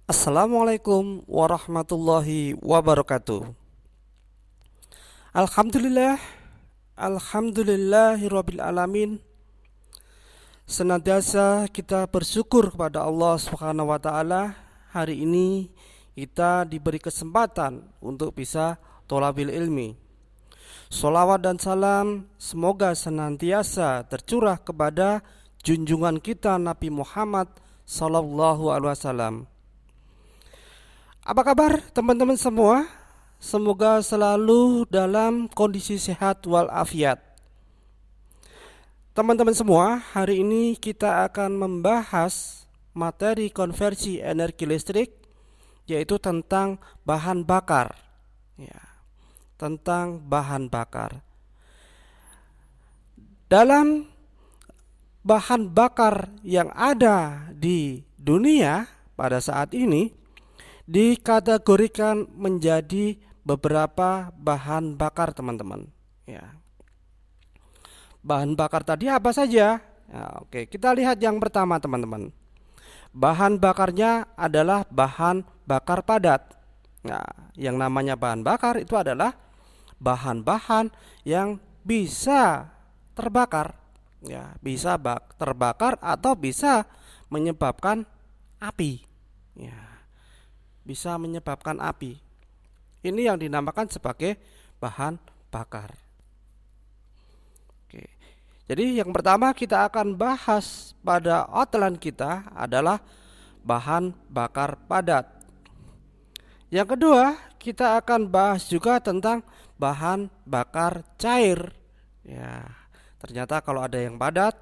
Assalamualaikum warahmatullahi wabarakatuh. Alhamdulillah, alhamdulillahirabbil alamin. Senantiasa kita bersyukur kepada Allah Subhanahu wa taala. Hari ini kita diberi kesempatan untuk bisa tholabil ilmi. Sholawat dan salam semoga senantiasa tercurah kepada junjungan kita Nabi Muhammad sallallahu alaihi wasallam. Apa kabar teman-teman semua? Semoga selalu dalam kondisi sehat walafiat. Teman-teman semua, hari ini kita akan membahas materi konversi energi listrik, yaitu tentang bahan bakar. Ya, tentang bahan bakar. Dalam bahan bakar yang ada di dunia pada saat ini dikategorikan menjadi beberapa bahan bakar, teman-teman. Ya. Bahan bakar tadi apa saja? Ya, oke, kita lihat yang pertama, teman-teman. Bahan bakarnya adalah bahan bakar padat. Nah, yang namanya bahan bakar itu adalah bahan-bahan yang bisa terbakar. Ya, bisa terbakar atau bisa menyebabkan api. Ya, bisa menyebabkan api. Ini yang dinamakan sebagai bahan bakar. Oke. Jadi yang pertama kita akan bahas pada outline kita adalah bahan bakar padat. Yang kedua, kita akan bahas juga tentang bahan bakar cair. Ya, ternyata kalau ada yang padat,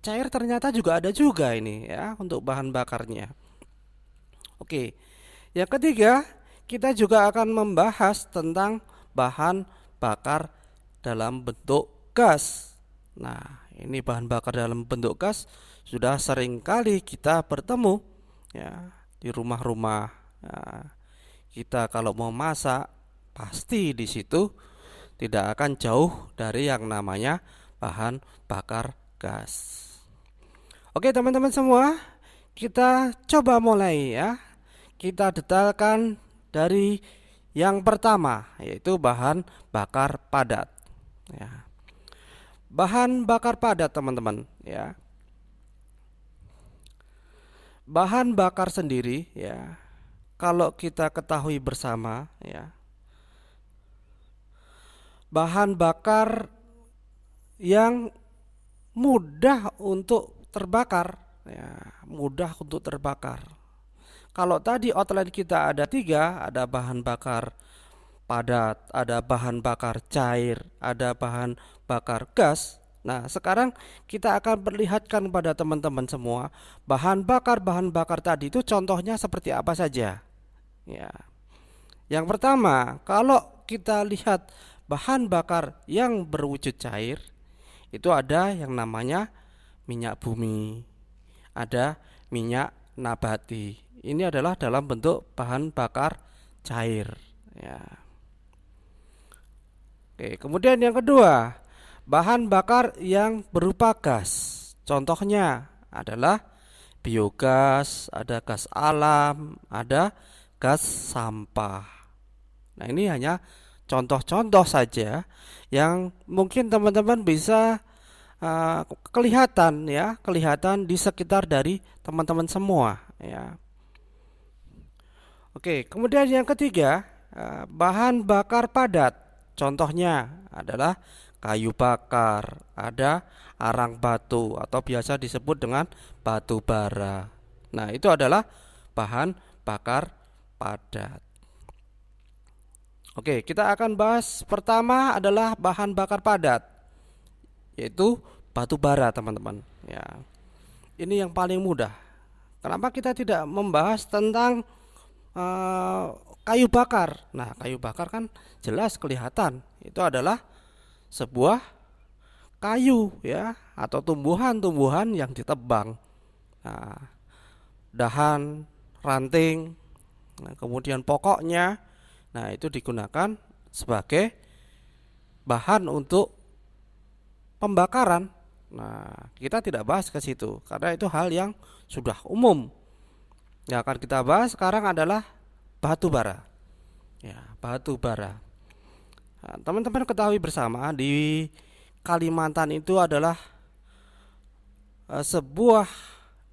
cair ternyata juga ada juga ini ya untuk bahan bakarnya. Oke. Yang ketiga, kita juga akan membahas tentang bahan bakar dalam bentuk gas. Nah, ini bahan bakar dalam bentuk gas sudah sering kali kita bertemu ya di rumah-rumah. Nah, kita kalau mau masak pasti di situ tidak akan jauh dari yang namanya bahan bakar gas. Oke, teman-teman semua, kita coba mulai ya. Kita detailkan dari yang pertama, yaitu bahan bakar padat. Ya. Bahan bakar padat, teman-teman. Ya. Bahan bakar sendiri, ya, kalau kita ketahui bersama, ya, bahan bakar yang mudah untuk terbakar, ya, mudah untuk terbakar. Kalau tadi outline kita ada tiga, ada bahan bakar padat, ada bahan bakar cair, ada bahan bakar gas. Nah, sekarang kita akan perlihatkan pada teman-teman semua bahan bakar tadi itu contohnya seperti apa saja. Ya. Yang pertama, kalau kita lihat bahan bakar yang berwujud cair, itu ada yang namanya minyak bumi, ada minyak nabati. Ini adalah dalam bentuk bahan bakar cair. Ya. Oke, kemudian yang kedua, bahan bakar yang berupa gas. Contohnya adalah biogas, ada gas alam, ada gas sampah. Nah, ini hanya contoh-contoh saja yang mungkin teman-teman bisa kelihatan ya, kelihatan di sekitar dari teman-teman semua ya. Oke, kemudian yang ketiga, bahan bakar padat. Contohnya adalah kayu bakar, ada arang batu atau biasa disebut dengan batu bara. Nah, itu adalah bahan bakar padat. Oke, kita akan bahas pertama adalah bahan bakar padat, yaitu batu bara, teman-teman. Ya, ini yang paling mudah. Kenapa kita tidak membahas tentang kayu bakar? Nah, kayu bakar kan jelas kelihatan itu adalah sebuah kayu ya atau tumbuhan-tumbuhan yang ditebang. Nah, dahan, ranting, nah, kemudian pokoknya, nah itu digunakan sebagai bahan untuk pembakaran. Nah, kita tidak bahas ke situ karena itu hal yang sudah umum. Yang akan kita bahas sekarang adalah batu bara. Ya, batu bara. Nah, teman-teman ketahui bersama di Kalimantan itu adalah sebuah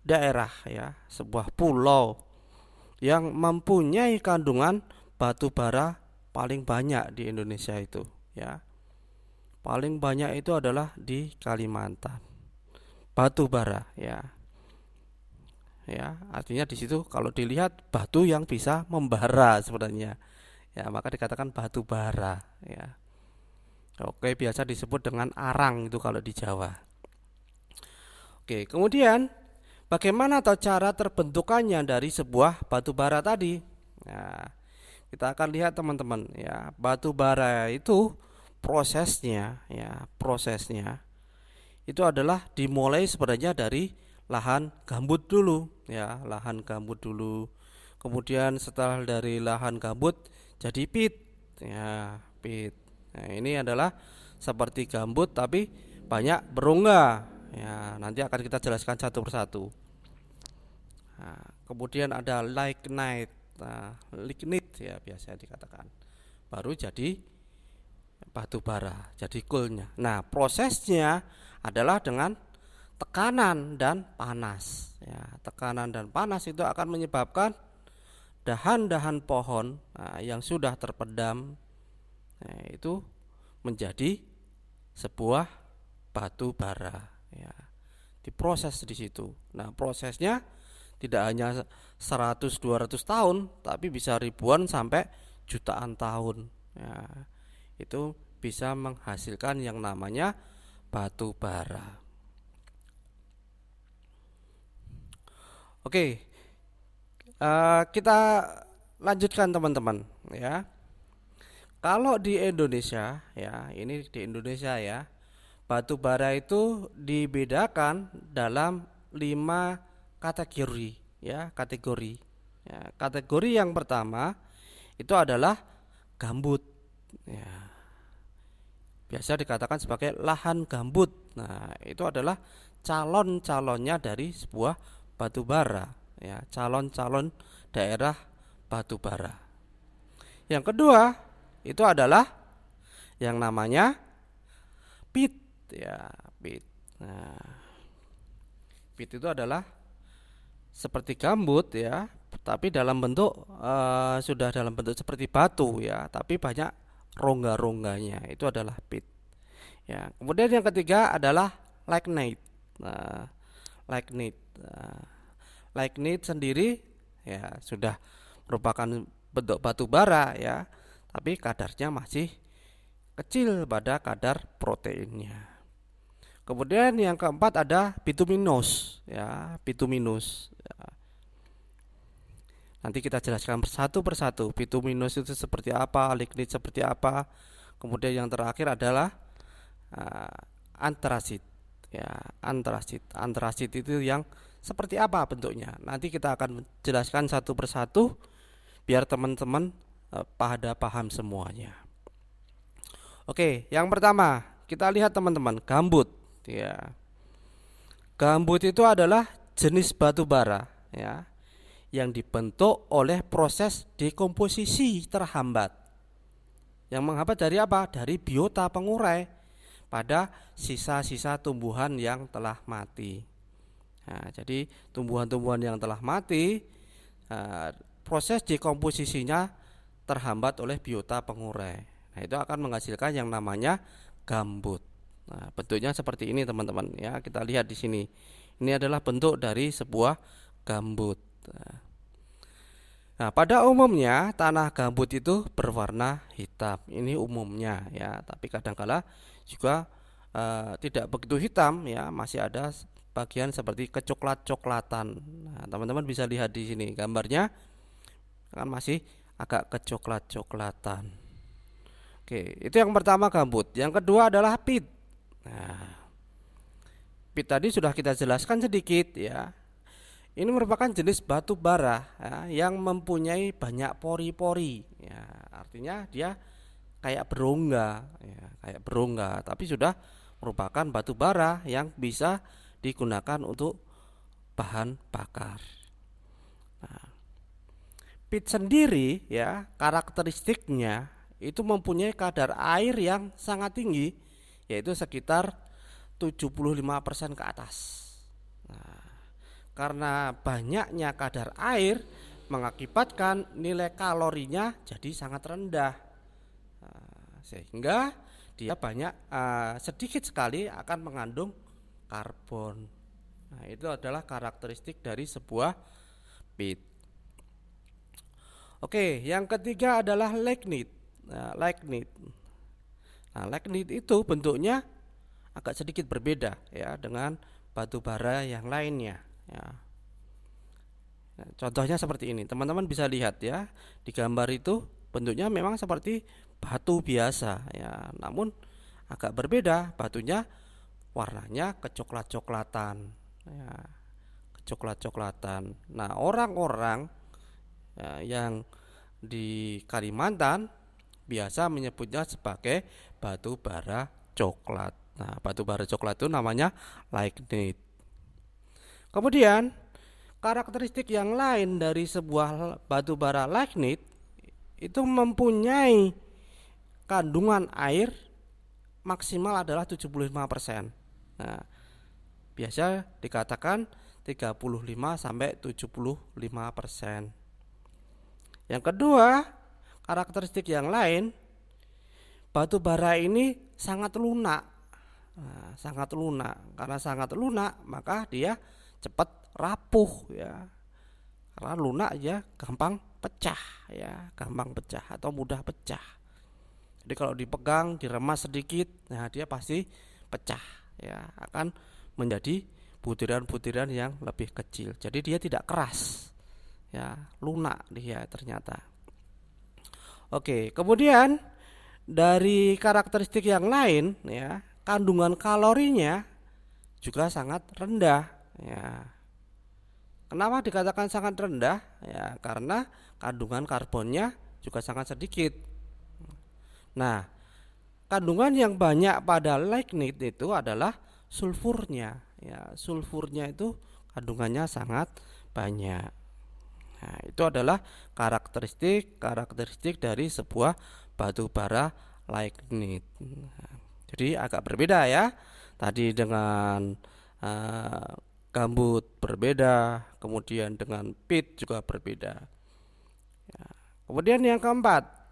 daerah, ya, sebuah pulau yang mempunyai kandungan batu bara paling banyak di Indonesia itu, ya. Paling banyak itu adalah di Kalimantan. Batu bara, ya. Ya, artinya di situ kalau dilihat batu yang bisa membara sebenarnya. Ya, maka dikatakan batu bara, ya. Oke, biasa disebut dengan arang itu kalau di Jawa. Oke, kemudian bagaimana atau cara terbentukannya dari sebuah batu bara tadi? Nah, kita akan lihat teman-teman, ya, batu bara itu prosesnya, ya, prosesnya itu adalah dimulai sebenarnya dari lahan gambut dulu, ya, lahan gambut dulu. Kemudian setelah dari lahan gambut jadi pit, ya, pit. Nah, ini adalah seperti gambut tapi banyak berongga, ya. Nanti akan kita jelaskan satu persatu. Nah, kemudian ada lignite, lignite, ya, biasa dikatakan. Baru jadi batu bara, jadi coolnya. Nah, prosesnya adalah dengan tekanan dan panas, ya. Tekanan dan panas itu akan menyebabkan dahan-dahan pohon, yang sudah terpendam, itu menjadi sebuah batu bara, ya. Diproses di situ. Nah, prosesnya tidak hanya 100-200 tahun, tapi bisa ribuan sampai jutaan tahun, ya. Itu bisa menghasilkan yang namanya batu bara. Oke, kita lanjutkan teman-teman, ya. Kalau di Indonesia, ya, ini di Indonesia, ya, batu bara itu dibedakan dalam 5 kategori, ya, kategori. Ya, kategori yang pertama itu adalah gambut, ya. Biasa dikatakan sebagai lahan gambut. Nah, itu adalah calon-calonnya dari sebuah batu bara, ya, calon-calon daerah batu bara. Yang kedua itu adalah yang namanya pit, ya, pit. Nah, pit itu adalah seperti gambut, ya, tapi dalam bentuk sudah dalam bentuk seperti batu, ya, tapi banyak rongga-rongganya. Itu adalah pit, ya. Kemudian yang ketiga adalah lignite. Nah, lignite, lignite sendiri, ya, sudah merupakan bentuk batu bara, ya, tapi kadarnya masih kecil pada kadar proteinnya. Kemudian yang keempat ada bituminous, ya, bituminous, ya. Nanti kita jelaskan satu persatu. Bituminous itu seperti apa, lignite seperti apa. Kemudian yang terakhir adalah antrasit, ya, antrasit. Antrasit itu yang seperti apa bentuknya. Nanti kita akan jelaskan satu persatu biar teman-teman pada paham semuanya. Oke, yang pertama kita lihat teman-teman, gambut, ya. Gambut itu adalah jenis batu bara, ya, yang dibentuk oleh proses dekomposisi terhambat. Yang menghambat dari apa? Dari biota pengurai pada sisa-sisa tumbuhan yang telah mati. Nah, jadi tumbuhan-tumbuhan yang telah mati, proses dekomposisinya terhambat oleh biota pengurai. Nah, itu akan menghasilkan yang namanya gambut. Nah, bentuknya seperti ini teman-teman, ya. Kita lihat di sini. Ini adalah bentuk dari sebuah gambut. Nah, pada umumnya tanah gambut itu berwarna hitam. Ini umumnya, ya. Tapi kadangkala juga tidak begitu hitam, ya. Masih ada bagian seperti kecoklat-coklatan. Nah, teman-teman bisa lihat di sini gambarnya kan masih agak kecoklat-coklatan. Oke, itu yang pertama gambut. Yang kedua adalah pit. Nah, pit tadi sudah kita jelaskan sedikit, ya. Ini merupakan jenis batu bara, ya, yang mempunyai banyak pori-pori, ya. Artinya dia kayak berongga, ya, kayak berongga, tapi sudah merupakan batu bara yang bisa digunakan untuk bahan bakar. Nah, Peat sendiri ya, karakteristiknya itu mempunyai kadar air yang sangat tinggi, yaitu sekitar 75% ke atas. Nah, karena banyaknya kadar air mengakibatkan nilai kalorinya jadi sangat rendah. Sehingga dia sedikit sekali akan mengandung karbon. Nah, itu adalah karakteristik dari sebuah peat. Oke, yang ketiga adalah lignit. Lignit itu bentuknya agak sedikit berbeda ya dengan batu bara yang lainnya ya. Nah, contohnya seperti ini, teman-teman bisa lihat ya, di gambar itu bentuknya memang seperti batu biasa ya, namun agak berbeda, batunya warnanya kecoklat-coklatan ya, kecoklat-coklatan. Nah, orang-orang ya, yang di Kalimantan biasa menyebutnya sebagai batu bara coklat. Nah, batu bara coklat itu namanya lignit. Kemudian karakteristik yang lain dari sebuah batu bara lignit itu mempunyai kandungan air maksimal adalah 75%. Nah, biasa dikatakan 35 sampai 75%. Yang kedua, karakteristik yang lain, batu bara ini sangat lunak. Nah, sangat lunak. Karena sangat lunak, maka dia cepat rapuh ya. Karena lunak ya, gampang pecah ya, gampang pecah atau mudah pecah. Jadi kalau dipegang, diremas sedikit, nah dia pasti pecah ya, akan menjadi butiran-butiran yang lebih kecil. Jadi dia tidak keras. Ya, lunak dia ternyata. Oke, kemudian dari karakteristik yang lain ya, kandungan kalorinya juga sangat rendah ya. Kenapa dikatakan sangat rendah? Ya, karena kandungan karbonnya juga sangat sedikit. Nah, kandungan yang banyak pada lignit itu adalah sulfurnya ya. Sulfurnya itu kandungannya sangat banyak. Nah, itu adalah karakteristik dari sebuah batu bara lignit. Nah, jadi agak berbeda ya. Tadi dengan gambut berbeda, kemudian dengan peat juga berbeda. Ya. Kemudian yang keempat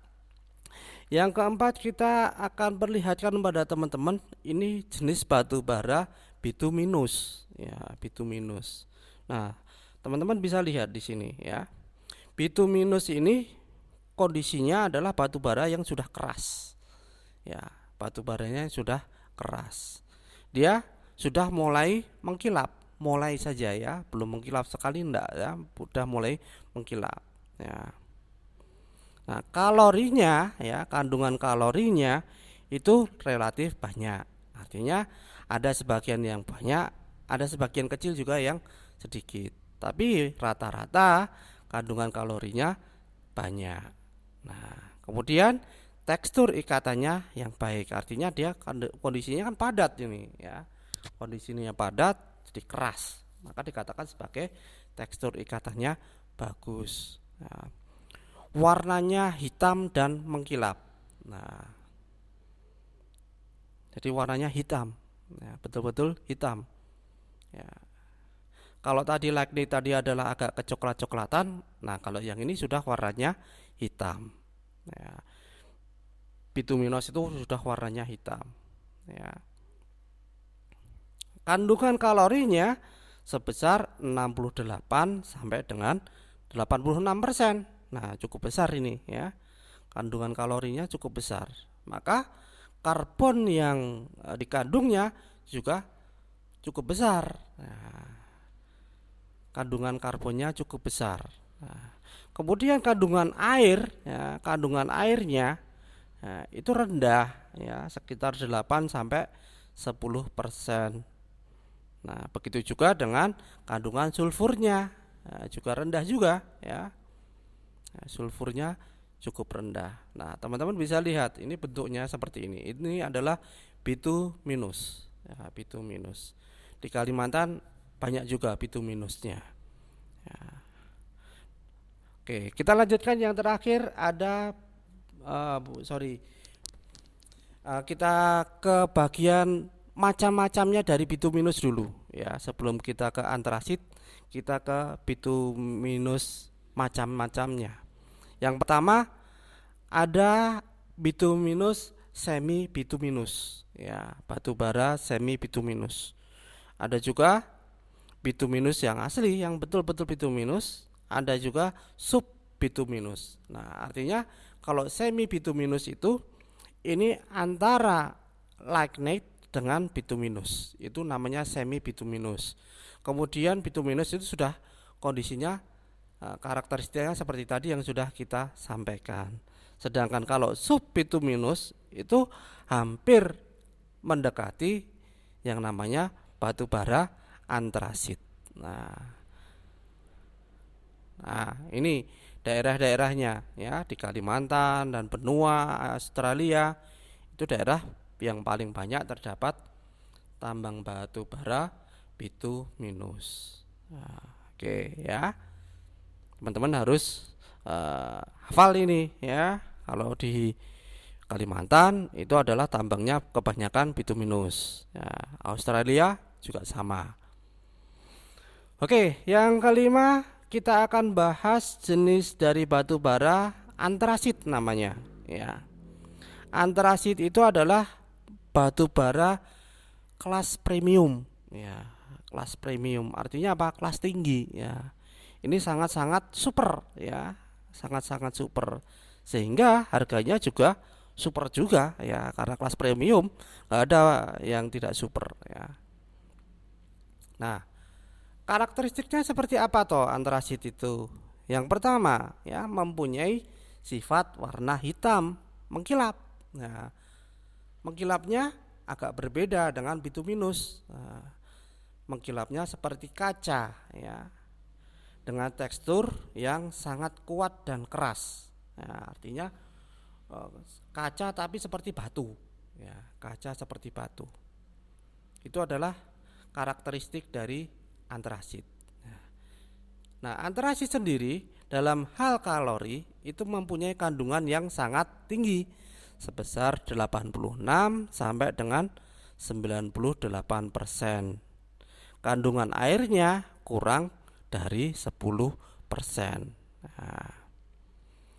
kita akan perlihatkan pada teman-teman ini jenis batu bara bituminus ya, bituminus. Nah, teman-teman bisa lihat di sini ya. Bituminus ini kondisinya adalah batu bara yang sudah keras. Ya, batu baranya sudah keras. Dia sudah mulai mengkilap, mulai saja ya, belum mengkilap sekali enggak ya, sudah mulai mengkilap ya. Nah, kalorinya ya, kandungan kalorinya itu relatif banyak. Artinya ada sebagian yang banyak, ada sebagian kecil juga yang sedikit. Tapi rata-rata kandungan kalorinya banyak. Nah, kemudian tekstur ikatannya yang baik, artinya dia kondisinya kan padat ini ya. Kondisinya padat jadi keras, maka dikatakan sebagai tekstur ikatannya bagus. Nah, warnanya hitam dan mengkilap. Nah, jadi warnanya hitam, ya, betul-betul hitam. Ya. Kalau tadi lignit tadi adalah agak kecoklat-coklatan, nah kalau yang ini sudah warnanya hitam. Ya. Bituminus itu sudah warnanya hitam. Ya. Kandungan kalorinya sebesar 68 sampai dengan 86%. Nah, cukup besar ini ya. Kandungan kalorinya cukup besar. Maka karbon yang dikandungnya juga cukup besar. Nah, kandungan karbonnya cukup besar. Nah, kemudian kandungan air, ya, kandungan airnya itu rendah, ya, sekitar 8 sampai 10%. Nah, begitu juga dengan kandungan sulfurnya, juga rendah juga, ya. Nah, sulfurnya cukup rendah. Nah, teman-teman bisa lihat ini bentuknya seperti ini. Ini adalah bituminus, ya, bituminus. Di Kalimantan banyak juga bituminusnya. Ya. Oke, kita lanjutkan yang terakhir ada kita ke bagian macam-macamnya dari bituminus dulu ya. Sebelum kita ke antrasit, kita ke bituminus macam-macamnya. Yang pertama ada bituminus semi bituminus ya, batu bara semi bituminus. Ada juga bituminus yang asli yang betul-betul bituminus, ada juga sub bituminus. Nah, artinya kalau semi bituminus itu ini antara lignite dengan bituminus, itu namanya semi bituminus. Kemudian bituminus itu sudah kondisinya karakteristiknya seperti tadi yang sudah kita sampaikan. Sedangkan kalau sub bituminus itu hampir mendekati yang namanya batu bara antrasit. Nah, ini daerah-daerahnya ya, di Kalimantan dan benua Australia itu daerah yang paling banyak terdapat tambang batu bara bituminus. Oke ya, teman-teman harus hafal ini ya. Kalau di Kalimantan itu adalah tambangnya kebanyakan bituminus ya, Australia juga sama. Oke, yang kelima kita akan bahas jenis dari batu bara antrasit namanya ya. Antrasit itu adalah batu bara kelas premium ya. Kelas premium artinya apa? Kelas tinggi ya. Ini sangat-sangat super ya. Sangat-sangat super. Sehingga harganya juga super juga ya, karena kelas premium nggak ada yang tidak super ya. Nah, karakteristiknya seperti apa toh antrasit itu? Yang pertama ya, mempunyai sifat warna hitam mengkilap. Nah, mengkilapnya agak berbeda dengan bituminus. Nah, mengkilapnya seperti kaca ya, dengan tekstur yang sangat kuat dan keras. Nah, artinya kaca tapi seperti batu ya, kaca seperti batu. Itu adalah karakteristik dari antrasit. Nah, antrasit sendiri dalam hal kalori itu mempunyai kandungan yang sangat tinggi sebesar 86 sampai dengan 98%. Kandungan airnya kurang dari 10%. Nah,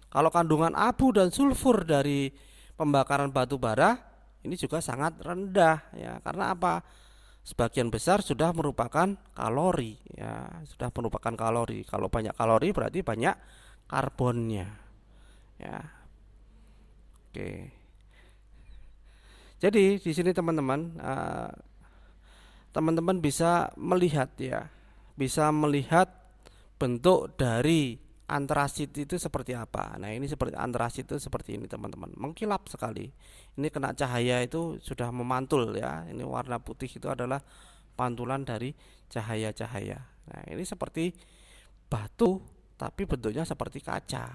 kalau kandungan abu dan sulfur dari pembakaran batu bara ini juga sangat rendah ya, karena apa? Sebagian besar sudah merupakan kalori ya, sudah merupakan kalori. Kalau banyak kalori berarti banyak karbonnya ya. Oke. Jadi di sini teman-teman teman-teman bisa melihat ya, bisa melihat bentuk dari antrasit itu seperti apa. Nah, ini seperti antrasit itu seperti ini teman-teman, mengkilap sekali. Ini kena cahaya itu sudah memantul ya. Ini warna putih itu adalah pantulan dari cahaya-cahaya. Nah, ini seperti batu tapi bentuknya seperti kaca.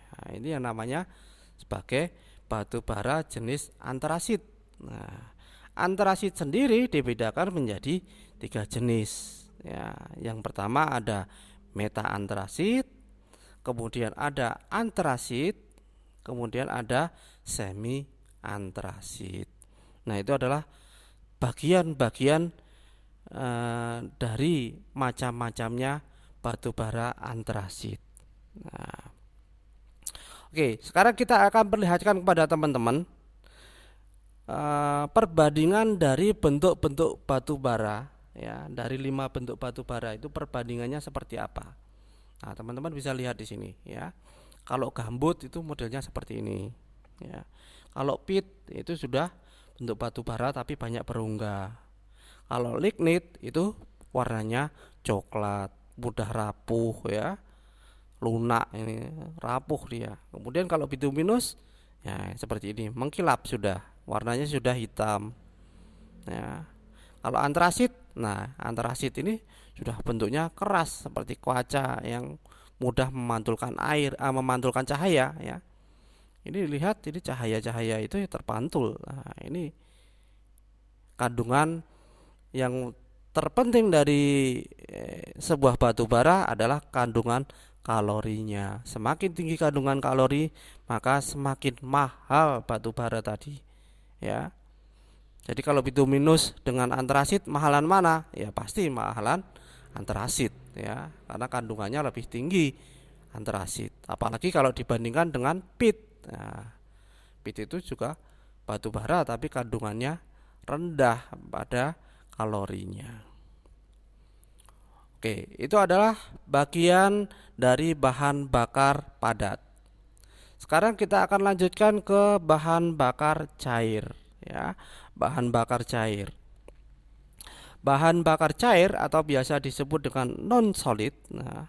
Nah, ini yang namanya sebagai batu bara jenis antrasit. Nah, antrasit sendiri dibedakan menjadi 3 jenis ya. Yang pertama ada meta antrasit, kemudian ada antrasit, kemudian ada semi antrasit. Nah, itu adalah bagian-bagian dari macam-macamnya batu bara antrasit. Nah, oke, sekarang kita akan perlihatkan kepada teman-teman perbandingan dari bentuk-bentuk batu bara ya, dari 5 bentuk batu bara itu perbandingannya seperti apa. Nah, teman-teman bisa lihat di sini ya. Kalau gambut itu modelnya seperti ini ya. Kalau pit itu sudah bentuk batu bara tapi banyak berongga. Kalau lignit itu warnanya coklat, mudah rapuh ya, lunak, ini rapuh dia. Kemudian kalau bituminus ya seperti ini, mengkilap sudah, warnanya sudah hitam ya. Kalau antrasit, nah antrasit ini sudah bentuknya keras seperti kaca yang mudah memantulkan air, memantulkan cahaya ya. Ini lihat, ini cahaya-cahaya itu terpantul. Nah, ini kandungan yang terpenting dari sebuah batu bara adalah kandungan kalorinya. Semakin tinggi kandungan kalori, maka semakin mahal batu bara tadi, ya. Jadi kalau bituminus dengan antrasit mahalan mana? Ya pasti mahalan antrasit, ya, karena kandungannya lebih tinggi antrasit. Apalagi kalau dibandingkan dengan pit. Nah, pit itu juga batu bara tapi kandungannya rendah pada kalorinya. Oke, itu adalah bagian dari bahan bakar padat. Sekarang kita akan lanjutkan ke bahan bakar cair, ya. Bahan bakar cair. Bahan bakar cair atau biasa disebut dengan non solid. Nah,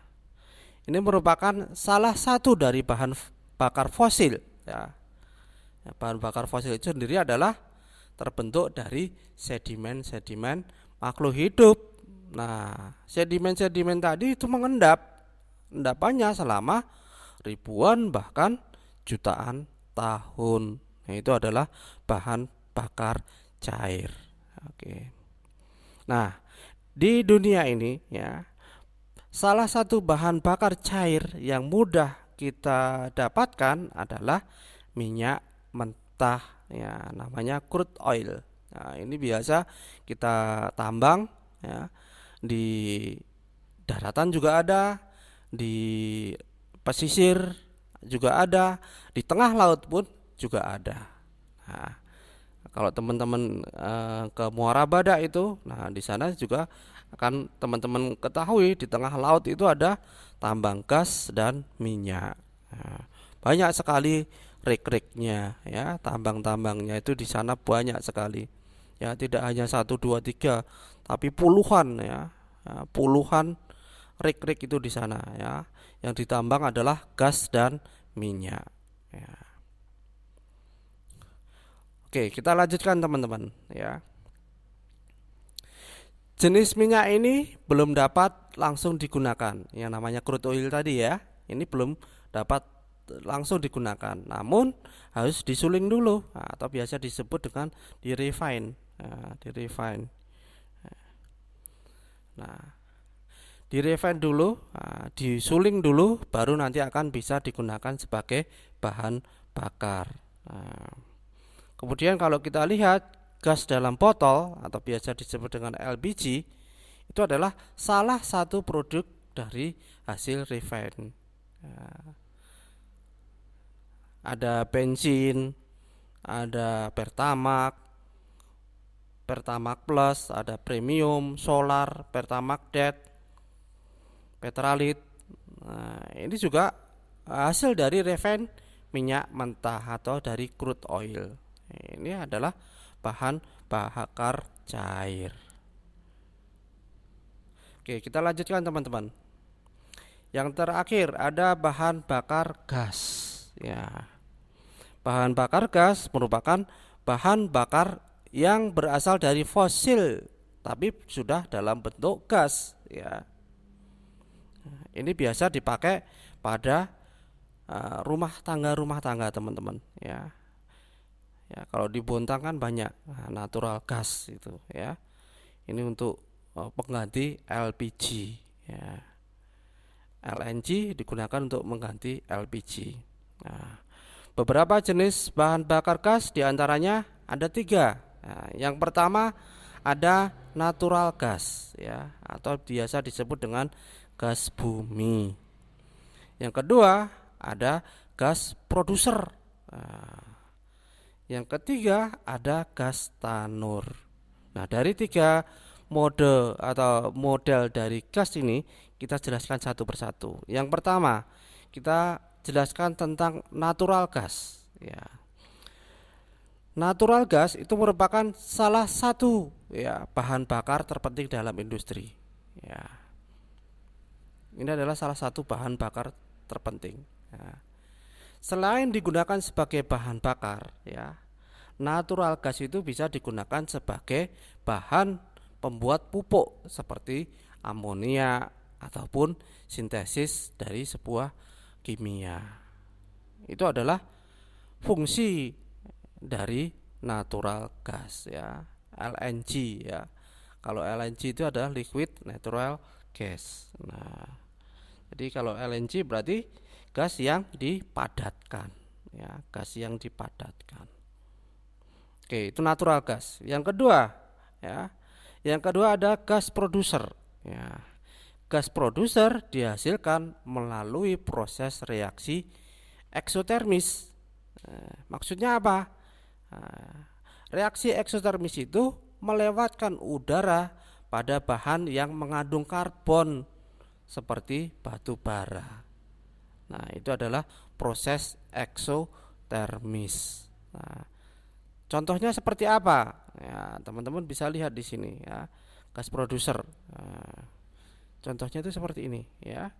ini merupakan salah satu dari bahan bakar fosil, ya. Bahan bakar fosil itu sendiri adalah terbentuk dari sedimen-sedimen makhluk hidup. Nah, sedimen-sedimen tadi itu endapannya selama ribuan bahkan jutaan tahun. Nah, itu adalah bahan bakar cair. Oke. Nah, di dunia ini, ya, salah satu bahan bakar cair yang mudah kita dapatkan adalah minyak mentah, ya, namanya crude oil. Nah, ini biasa kita tambang, ya, di daratan juga ada, di pesisir juga ada, di tengah laut pun juga ada. Nah, kalau teman-teman ke Muara Badak itu, nah di sana juga akan teman-teman ketahui di tengah laut itu ada tambang gas dan minyak. Nah, banyak sekali rik-riknya, ya, tambang-tambangnya itu di sana banyak sekali. Ya, tidak hanya 1, 2, 3, tapi puluhan, ya, puluhan rik-rik itu di sana, ya. Yang ditambang adalah gas dan minyak, ya. Oke, kita lanjutkan teman-teman, ya. Jenis minyak ini belum dapat langsung digunakan, yang namanya crude oil tadi, ya. Ini belum dapat langsung digunakan, namun harus disuling dulu, atau biasa disebut dengan di-refine. Nah, di-refine dulu, disuling dulu, baru nanti akan bisa digunakan sebagai bahan bakar. Nah, kemudian kalau kita lihat gas dalam botol atau biasa disebut dengan LPG, itu adalah salah satu produk dari hasil refine. Ada bensin, ada Pertamax, Pertamax Plus, ada Premium, Solar, Pertamax Det, Petralit. Nah, ini juga hasil dari refine minyak mentah atau dari crude oil. Ini adalah bahan bakar cair. Oke, kita lanjutkan teman-teman. Yang terakhir ada bahan bakar gas, ya. Bahan bakar gas merupakan bahan bakar yang berasal dari fosil tapi sudah dalam bentuk gas, ya. Ini biasa dipakai pada rumah tangga teman-teman, ya. Ya, kalau di Bontang kan banyak natural gas itu, ya. Ini untuk pengganti LPG, ya. LNG digunakan untuk mengganti LPG. Nah, beberapa jenis bahan bakar gas diantaranya ada 3. Nah, yang pertama ada natural gas, ya, atau biasa disebut dengan gas bumi. Yang kedua ada gas produser. Nah, yang ketiga ada gas tanur. Nah, dari 3 mode atau model dari gas ini kita jelaskan satu persatu. Yang pertama kita jelaskan tentang natural gas, ya. Natural gas itu merupakan salah satu, ya, bahan bakar terpenting dalam industri, ya. Ini adalah salah satu bahan bakar terpenting, ya. Selain digunakan sebagai bahan bakar, ya, natural gas itu bisa digunakan sebagai bahan pembuat pupuk seperti amonia ataupun sintesis dari sebuah kimia. Itu adalah fungsi dari natural gas, ya. LNG, ya. Kalau LNG itu adalah liquid natural gas. Nah, Jadi kalau LNG berarti gas yang dipadatkan, ya, gas yang dipadatkan. Oke, itu natural gas. Yang kedua, ya, yang kedua ada gas producer. Ya, gas producer dihasilkan melalui proses reaksi eksotermis. Maksudnya apa? Reaksi eksotermis itu melewatkan udara pada bahan yang mengandung karbon seperti batu bara. Nah, itu adalah proses eksotermis. Nah, contohnya seperti apa? Ya, teman-teman bisa lihat di sini ya, gas producer. Nah, contohnya itu seperti ini ya.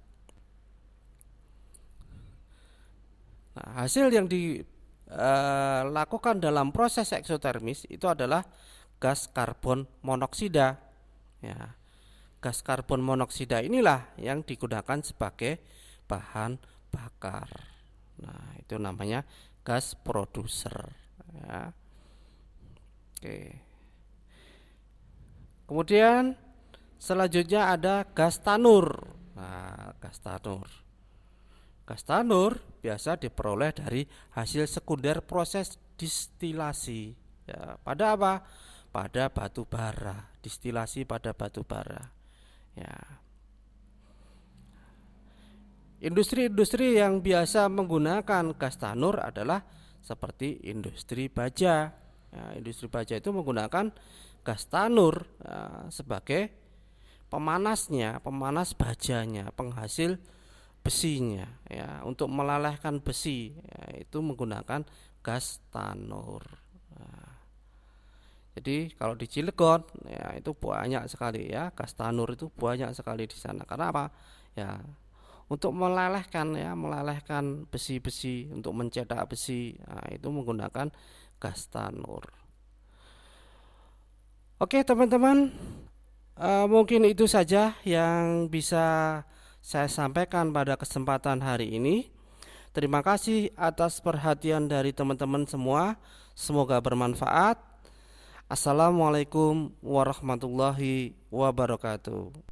Nah, hasil yang dilakukan dalam proses eksotermis itu adalah gas karbon monoksida. Ya, gas karbon monoksida inilah yang digunakan sebagai bahan bakar. Nah, itu namanya gas producer. Ya. Oke. Kemudian selanjutnya ada gas tanur. Nah, gas tanur. Gas tanur biasa diperoleh dari hasil sekunder proses distilasi. Ya, pada apa? Pada batu bara, distilasi pada batu bara. Ya. Industri-industri yang biasa menggunakan gas tanur adalah seperti industri baja. Ya, industri baja itu menggunakan gas tanur sebagai pemanasnya, pemanas bajanya, penghasil besinya, ya, untuk melelehkan besi, ya, itu menggunakan gas tanur. Nah, jadi kalau di Cilegon, ya, itu banyak sekali ya, gas tanur itu banyak sekali di sana. Karena apa? Ya, untuk melelehkan, ya, melelehkan besi-besi, untuk mencetak besi, nah, itu menggunakan gas tanur. Oke teman-teman, mungkin itu saja yang bisa saya sampaikan pada kesempatan hari ini. Terima kasih atas perhatian dari teman-teman semua. Semoga bermanfaat. Assalamualaikum warahmatullahi wabarakatuh.